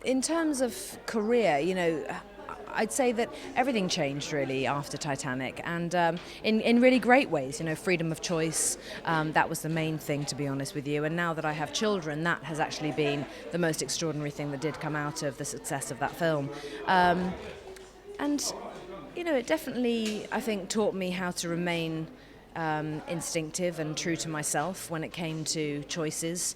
In terms of career, I'd say that everything changed really after Titanic, and in really great ways. Freedom of choice, that was the main thing, to be honest with you. And now that I have children, that has actually been the most extraordinary thing that did come out of the success of that film. It definitely, I think, taught me how to remain instinctive and true to myself when it came to choices.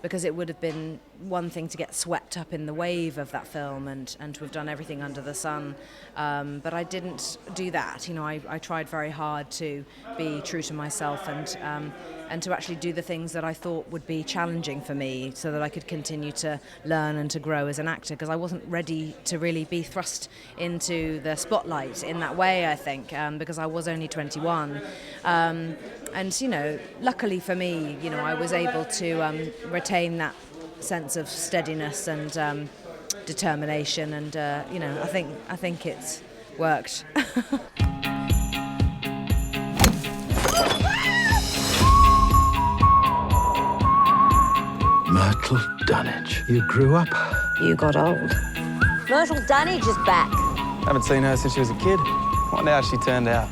Because it would have been one thing to get swept up in the wave of that film and to have done everything under the sun. But I didn't do that. I tried very hard to be true to myself and to actually do the things that I thought would be challenging for me so that I could continue to learn and to grow as an actor, because I wasn't ready to really be thrust into the spotlight in that way, I think, because I was only 21. Luckily for me, I was able to retain that sense of steadiness and determination, and I think it's worked. Myrtle Dunnage, you grew up. You got old. Myrtle Dunnage is back. Haven't seen her since she was a kid. Wonder how she turned out.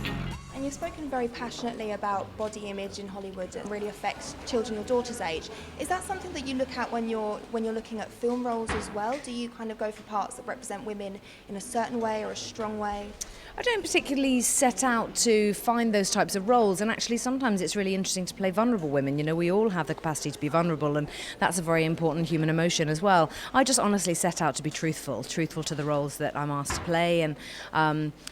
And you've spoken very passionately about body image in Hollywood and really affects children your daughter's age. Is that something that you look at when you're looking at film roles as well? Do you kind of go for parts that represent women in a certain way or a strong way? I don't particularly set out to find those types of roles, and actually sometimes it's really interesting to play vulnerable women. We all have the capacity to be vulnerable, and that's a very important human emotion as well. I just honestly set out to be truthful to the roles that I'm asked to play, and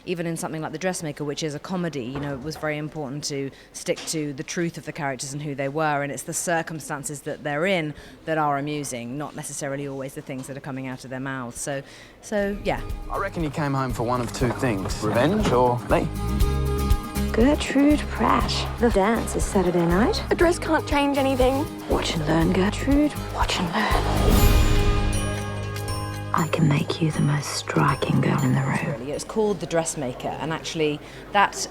even in something like The Dressmaker, which is a comedy, it was very important to stick to the truth of the characters and who they were, and it's the circumstances that they're in that are amusing, not necessarily always the things that are coming out of their mouths. So yeah. I reckon you came home for one of two things. Revenge or me? Gertrude Pratt. The dance is Saturday night. A dress can't change anything. Watch and learn, Gertrude. Watch and learn. I can make you the most striking girl in the room. It's called The Dressmaker, and actually that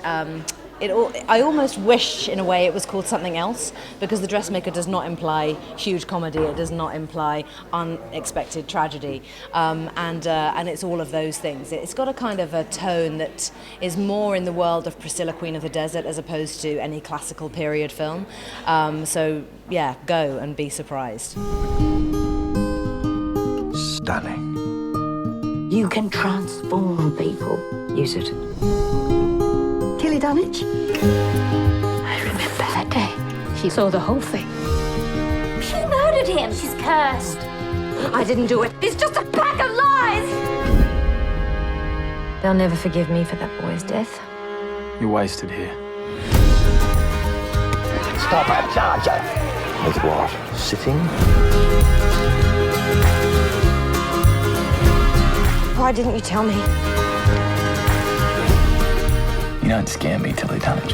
I almost wish in a way it was called something else, because The Dressmaker does not imply huge comedy, it does not imply unexpected tragedy, and it's all of those things. It's got a kind of a tone that is more in the world of Priscilla, Queen of the Desert, as opposed to any classical period film. So yeah, go and be surprised. Stunning. You can transform people. Use it. Tilly Dunnage? I remember that day. She saw the whole thing. She murdered him. She's cursed. I didn't do it. It's just a pack of lies! They'll never forgive me for that boy's death. You're wasted here. Stop it, Charger. With what? Sitting? Why didn't you tell me? You don't scare me, Tilly Dunnage.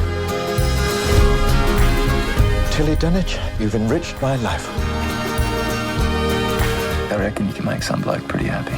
Tilly Dunnage, you've enriched my life. I reckon you can make some bloke pretty happy.